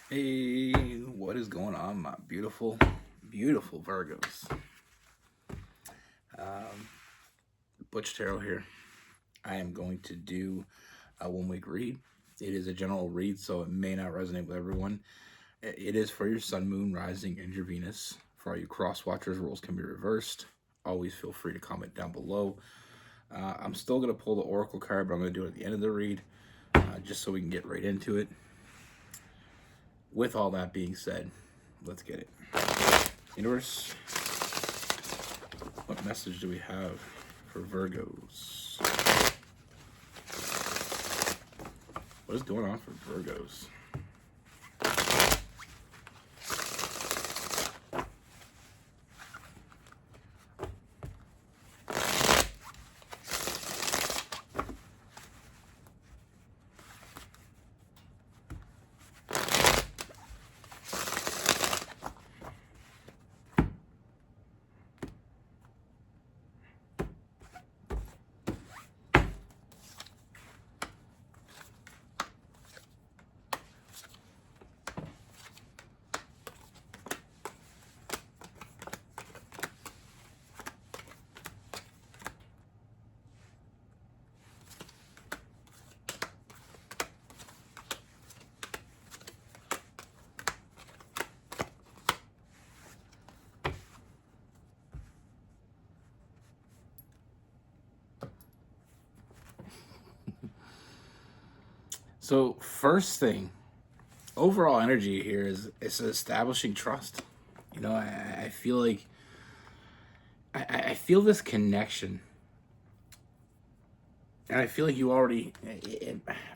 Hey, what is going on, my beautiful, beautiful Virgos? Um, Butch Tarot here. I am going to do a 1 week read. It is a general read, so it may not resonate with everyone. It is for your sun, moon, rising, and your Venus. For all you cross watchers, rules can be reversed. Always feel free to comment down below. I'm still going to pull the Oracle card, but I'm going to do it at the end of the read, just so we can get right into it. With all that being said, let's get it. Universe, what message do we have for Virgos? What is going on for Virgos? So, first thing, overall energy here is establishing trust. I feel like I feel this connection, and I feel like you already.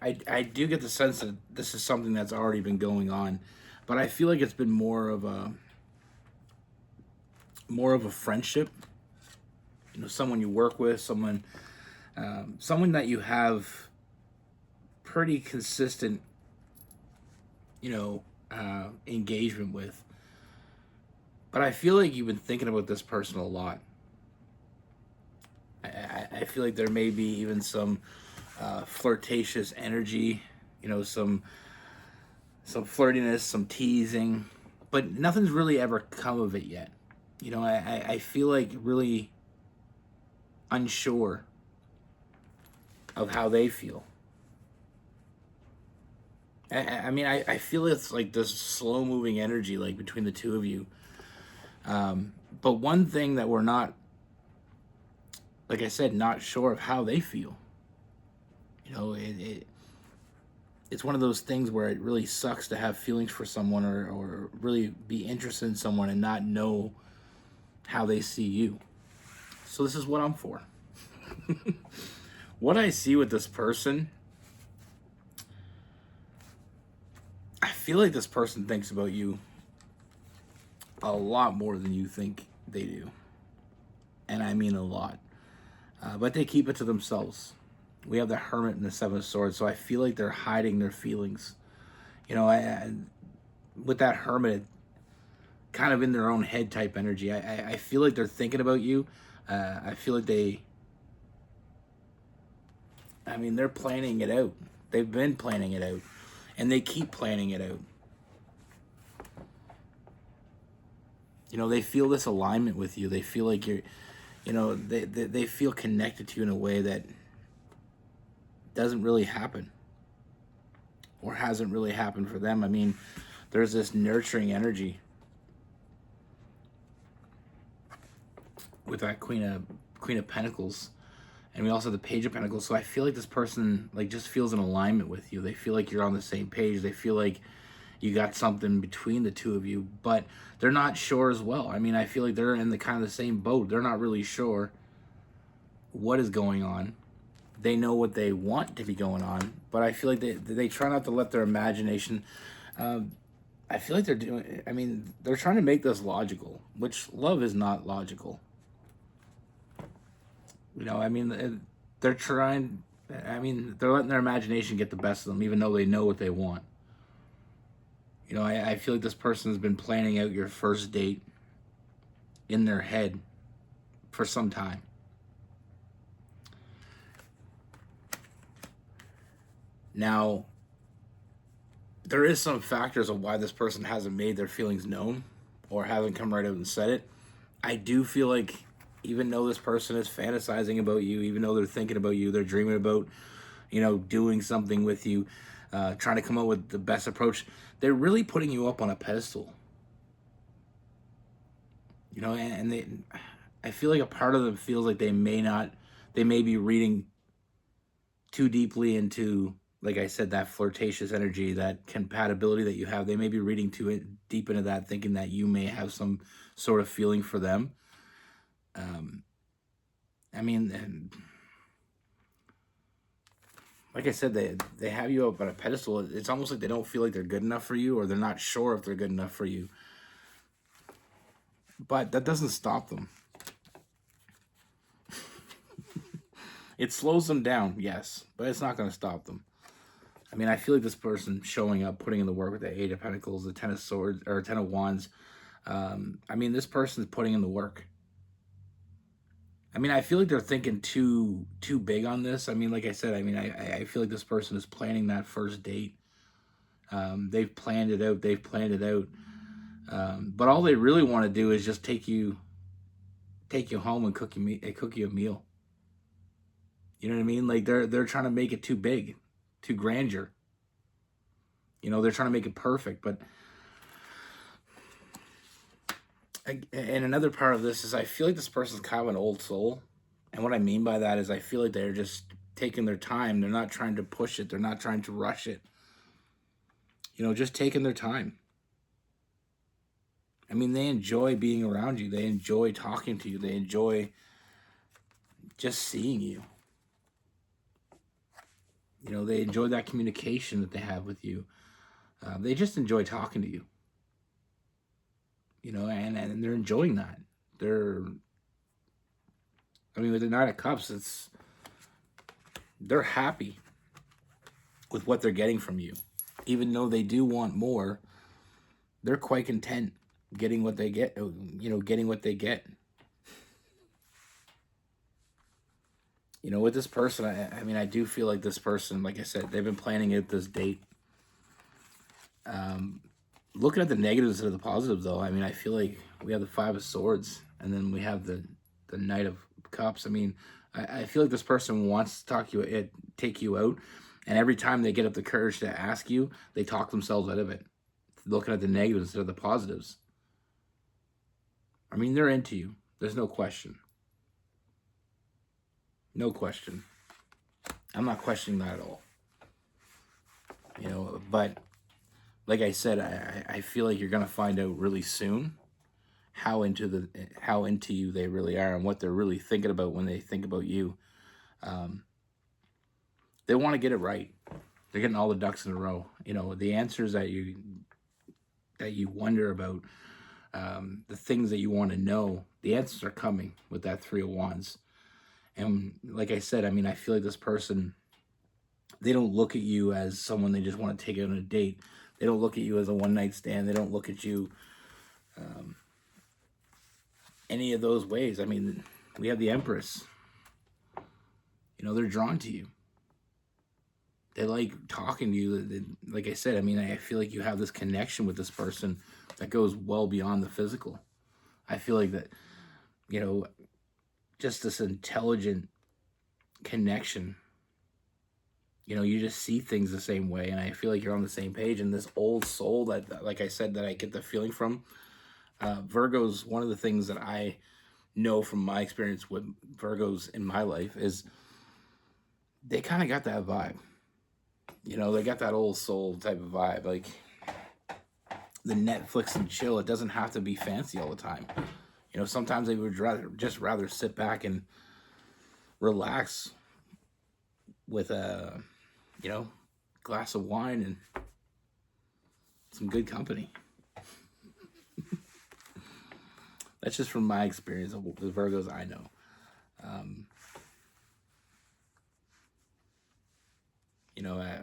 I do get the sense that this is something that's already been going on, but I feel like it's been more of a friendship. Someone you work with, someone that you have pretty consistent, engagement with. But I feel like you've been thinking about this person a lot. I feel like there may be even some flirtatious energy, some flirtiness, some teasing, but nothing's really ever come of it yet. I feel like really unsure of how they feel. I feel it's like this slow moving energy, like between the two of you. But one thing that we're not, like I said, not sure of how they feel. It's one of those things where it really sucks to have feelings for someone, or really be interested in someone and not know how they see you. So this is what I'm for. What I see with this person, I feel like this person thinks about you a lot more than you think they do. And I mean a lot. But they keep it to themselves. We have the Hermit and the Seven of Swords, so I feel like they're hiding their feelings. With that Hermit, kind of in their own head type energy, I feel like they're thinking about you. I feel like they're planning it out. They've been planning it out, and they keep planning it out. They feel this alignment with you. They feel like they feel connected to you in a way that doesn't really happen, or hasn't really happened for them. There's this nurturing energy with that Queen of Pentacles, and we also have the Page of Pentacles. So I feel like this person just feels in alignment with you. They feel like you're on the same page. They feel like you got something between the two of you, but they're not sure as well. I feel like they're in the kind of the same boat. They're not really sure what is going on. They know what they want to be going on, but I feel like they try not to let their imagination. I feel like they're trying to make this logical, which love is not logical. They're trying. They're letting their imagination get the best of them, even though they know what they want. I feel like this person has been planning out your first date in their head for some time. Now, there is some factors of why this person hasn't made their feelings known or haven't come right out and said it. I do feel like even though this person is fantasizing about you, even though they're thinking about you, they're dreaming about, doing something with you, trying to come up with the best approach, they're really putting you up on a pedestal. And I feel like a part of them feels like they may be reading too deeply into, like I said, that flirtatious energy, that compatibility that you have. They may be reading too deep into that, thinking that you may have some sort of feeling for them. I mean, and like I said, they have you up on a pedestal. It's almost like they don't feel like they're good enough for you, or they're not sure if they're good enough for you. But that doesn't stop them. It slows them down, yes, but it's not going to stop them. I mean, I feel like this person showing up, putting in the work with the Eight of Pentacles, the Ten of Swords, or Ten of Wands. I mean, this person's putting in the work. I mean, I feel like they're thinking too big on this. I mean, like I said, I feel like this person is planning that first date. They've planned it out. But all they really want to do is just take you home and cook you a meal. You know what I mean? Like they're trying to make it too big, too grandeur. They're trying to make it perfect. But and another part of this is I feel like this person's kind of an old soul. And what I mean by that is I feel like they're just taking their time. They're not trying to push it. They're not trying to rush it. Just taking their time. I mean, they enjoy being around you. They enjoy talking to you. They enjoy just seeing you. They enjoy that communication that they have with you. They just enjoy talking to you. And they're enjoying that. With the Nine of Cups, they're happy with what they're getting from you. Even though they do want more, they're quite content getting what they get, getting what they get. With this person, I do feel like this person, like I said, they've been planning out this date. Looking at the negatives instead of the positives, though, I feel like we have the Five of Swords, and then we have the Knight of Cups. I feel like this person wants to take you out, and every time they get up the courage to ask you, they talk themselves out of it. Looking at the negatives instead of the positives. They're into you. There's no question. No question. I'm not questioning that at all. But like I said, I feel like you're gonna find out really soon how into you they really are and what they're really thinking about when they think about you. They want to get it right. They're getting all the ducks in a row. The answers that you wonder about, the things that you want to know, the answers are coming with that Three of Wands. And like I said, I feel like this person, they don't look at you as someone they just want to take out on a date. They don't look at you as a one-night stand. They don't look at you any of those ways. We have the Empress. They're drawn to you. They like talking to you. Like I said, I feel like you have this connection with this person that goes well beyond the physical. I feel like that, just this intelligent connection. You just see things the same way, and I feel like you're on the same page. And this old soul that, like I said, that I get the feeling from, Virgo's, one of the things that I know from my experience with Virgos in my life is they kind of got that vibe. They got that old soul type of vibe, like the Netflix and chill. It doesn't have to be fancy all the time. Sometimes they would rather sit back and relax with a, glass of wine and some good company. That's just from my experience of the Virgos I know.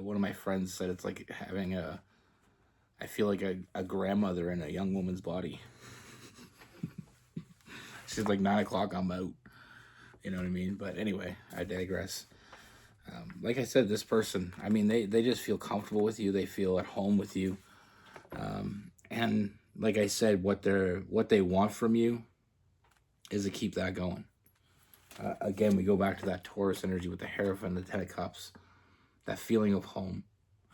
One of my friends said it's like having I feel like a grandmother in a young woman's body. She's like 9 o'clock, I'm out. You know what I mean? But anyway, I digress. Like I said, this person, I mean, they just feel comfortable with you. They feel at home with you. And like I said, what they want from you is to keep that going. Again, we go back to that Taurus energy with the Hierophant, the Ten of Cups, that feeling of home,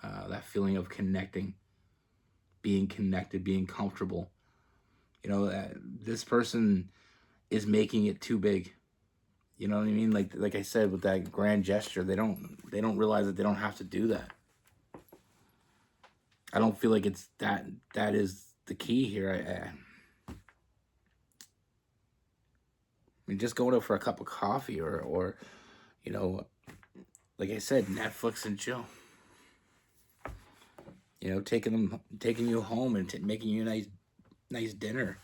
that feeling of connecting, being connected, being comfortable. You know, this person is making it too big. You know what I mean? Like I said, with that grand gesture, they don't realize that they don't have to do that. I don't feel like it's that is the key here. I mean, just going out for a cup of coffee, or you know, like I said, Netflix and chill. You know, taking you home and making you a nice dinner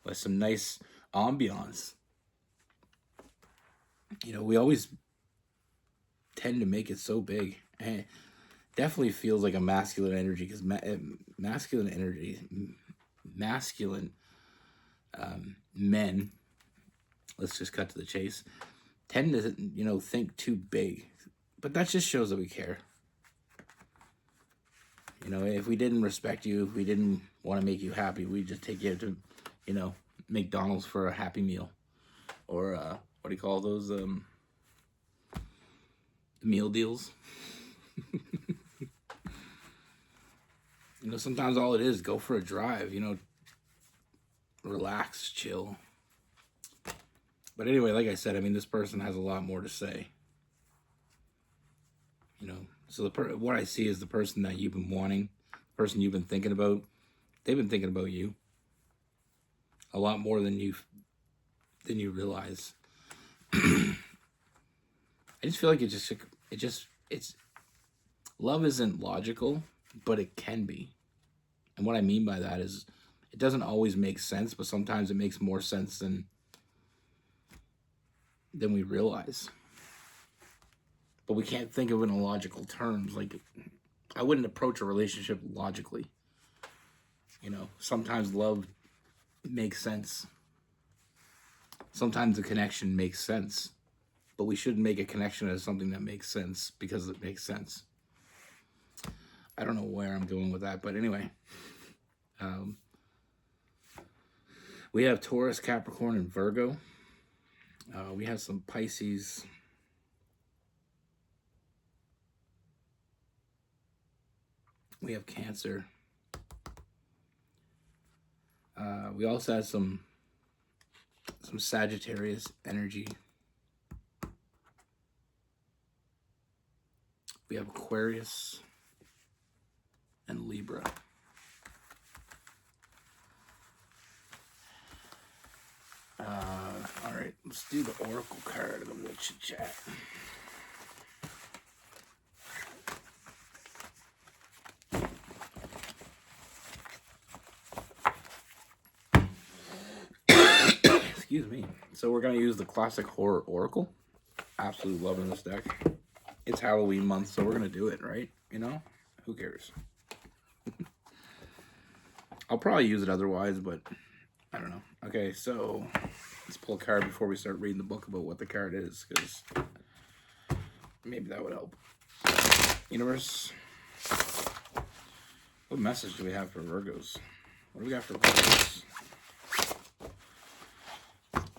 with some nice ambiance. You know, we always tend to make it so big. And it definitely feels like a masculine energy, because masculine energy, masculine men, let's just cut to the chase, tend to, think too big. But that just shows that we care. You know, if we didn't respect you, if we didn't want to make you happy, we'd just take you to, McDonald's for a Happy Meal. Or, what do you call those? Meal deals. Sometimes all it is, go for a drive, relax, chill. But anyway, like I said, I mean, this person has a lot more to say. So what I see is the person that you've been wanting, the person you've been thinking about, they've been thinking about you a lot more than you realize. I just feel like it's love isn't logical, but it can be. And what I mean by that is it doesn't always make sense, but sometimes it makes more sense than we realize. But we can't think of it in logical terms. Like, I wouldn't approach a relationship logically. Sometimes love makes sense. Sometimes the connection makes sense. But we shouldn't make a connection as something that makes sense because it makes sense. I don't know where I'm going with that, but anyway. We have Taurus, Capricorn, and Virgo. We have some Pisces. We have Cancer. We also have some Sagittarius energy. We have Aquarius and Libra. All right, let's do the Oracle card and then we'll chit chat. Excuse me. So we're going to use the Classic Horror Oracle. Absolutely loving this deck. It's Halloween month, so we're going to do it, right? Who cares? I'll probably use it otherwise, but I don't know. Okay, so let's pull a card before we start reading the book about what the card is, because maybe that would help. Universe, what message do we have for Virgos? What do we got for Virgos?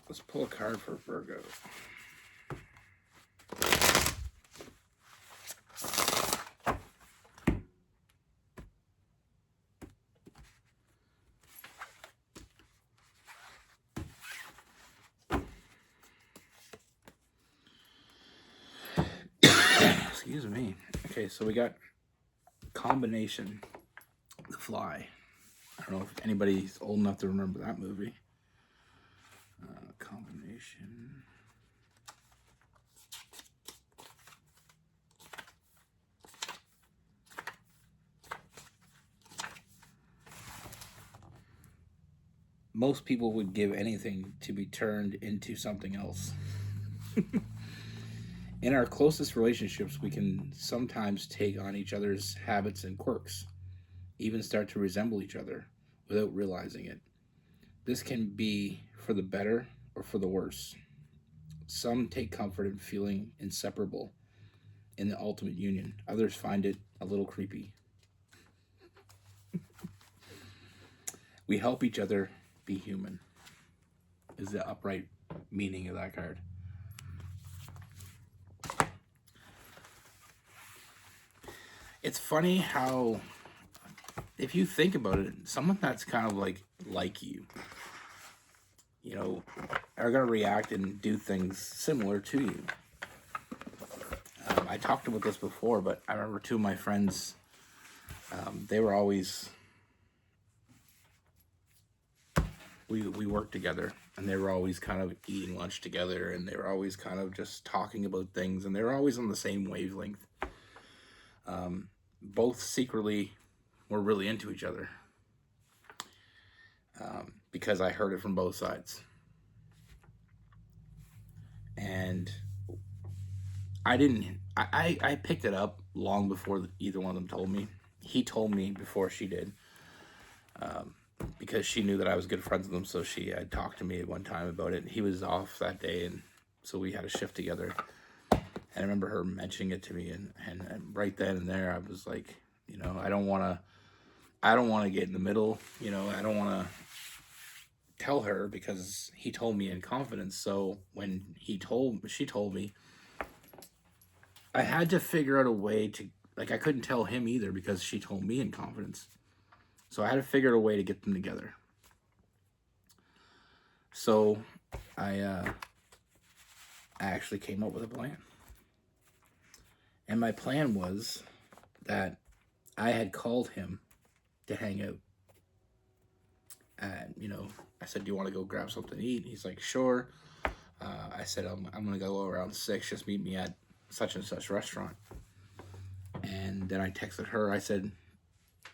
Let's pull a card for Virgo. Excuse me. Okay, so we got Combination, The Fly. I don't know if anybody's old enough to remember that movie. Combination. Most people would give anything to be turned into something else. In our closest relationships, we can sometimes take on each other's habits and quirks, even start to resemble each other without realizing it. This can be for the better or for the worse. Some take comfort in feeling inseparable, in the ultimate union. Others find it a little creepy. We help each other be human, is the upright meaning of that card. It's funny how, if you think about it, someone that's kind of like you, you know, are going to react and do things similar to you. I talked about this before, but I remember two of my friends, they were always, we worked together, and they were always kind of eating lunch together, and they were always kind of just talking about things, and they were always on the same wavelength. Both secretly were really into each other, because I heard it from both sides. And I picked it up long before either one of them told me. He told me before she did, because she knew that I was good friends with him, so she had talked to me at one time about it. He was off that day, and so we had a shift together. And I remember her mentioning it to me, and right then and there, I was like, you know, I don't want to get in the middle, you know, I don't want to tell her, because he told me in confidence. So when she told me, I had to figure out a way to, like, I couldn't tell him either because she told me in confidence. So I had to figure out a way to get them together. So I actually came up with a plan. And my plan was that I had called him to hang out. And, you know, I said, do you want to go grab something to eat? He's like, sure. I said, I'm going to go around 6. Just meet me at such and such restaurant. And then I texted her. I said,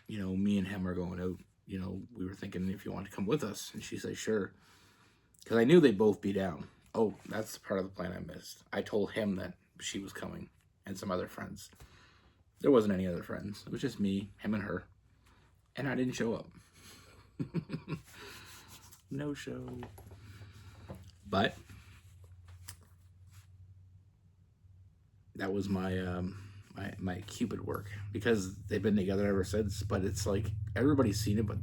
you know, me and him are going out. You know, we were thinking if you want to come with us. And she said, sure. Because I knew they'd both be down. Oh, that's part of the plan I missed. I told him that she was coming and some other friends. There wasn't any other friends. It was just me, him, and her. And I didn't show up. No show. But that was my my Cupid work, because they've been together ever since. But it's like everybody's seen it, but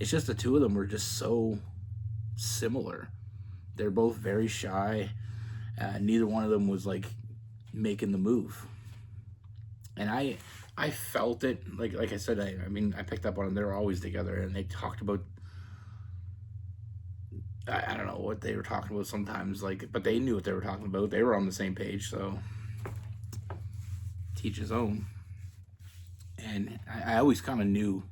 it's just the two of them were just so similar. They're both very shy. Neither one of them was like making the move, and I felt it. Like I said, I mean, I picked up on them. They were always together, and they talked about, I don't know what they were talking about sometimes, like, but they knew what they were talking about. They were on the same page, so teach his own. And I always kind of knew,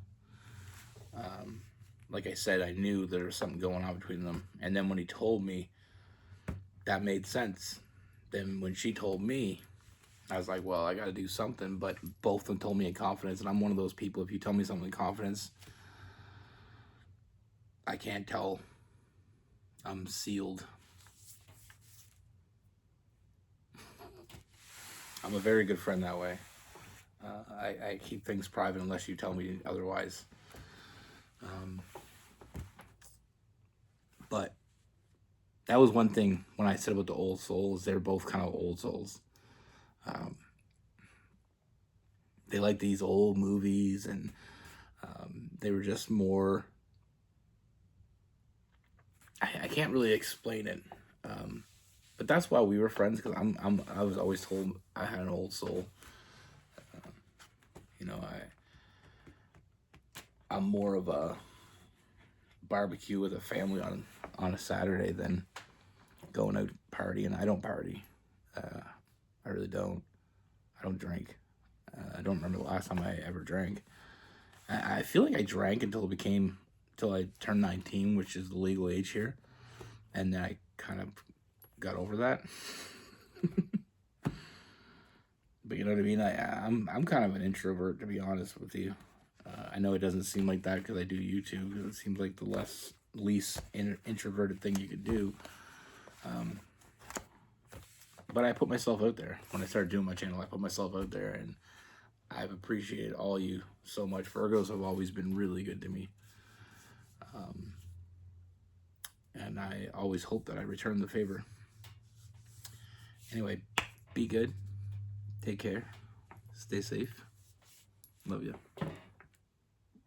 like I said, I knew there was something going on between them. And then when he told me, that made sense. Then when she told me, I was like, well, I got to do something. But both of them told me in confidence, and I'm one of those people, if you tell me something in confidence, I can't tell. I'm sealed. I'm a very good friend that way. I keep things private unless you tell me otherwise. But that was one thing when I said about the old souls. They're both kind of old souls. They like these old movies, and they were just more. I can't really explain it, but that's why we were friends. Because I was always told I had an old soul. You know, I'm more of a barbecue with a family on a Saturday than going out partying. I don't party. I really don't. I don't drink. I don't remember the last time I ever drank. I feel like I drank until I turned 19, which is the legal age here, and then I kind of got over that. But you know what I mean? I'm kind of an introvert, to be honest with you. I know it doesn't seem like that because I do YouTube. It seems like the least introverted thing you could do. But I put myself out there. When I started doing my channel, I put myself out there, and I've appreciated all you so much. Virgos have always been really good to me. And I always hope that I return the favor. Anyway, be good. Take care. Stay safe. Love you.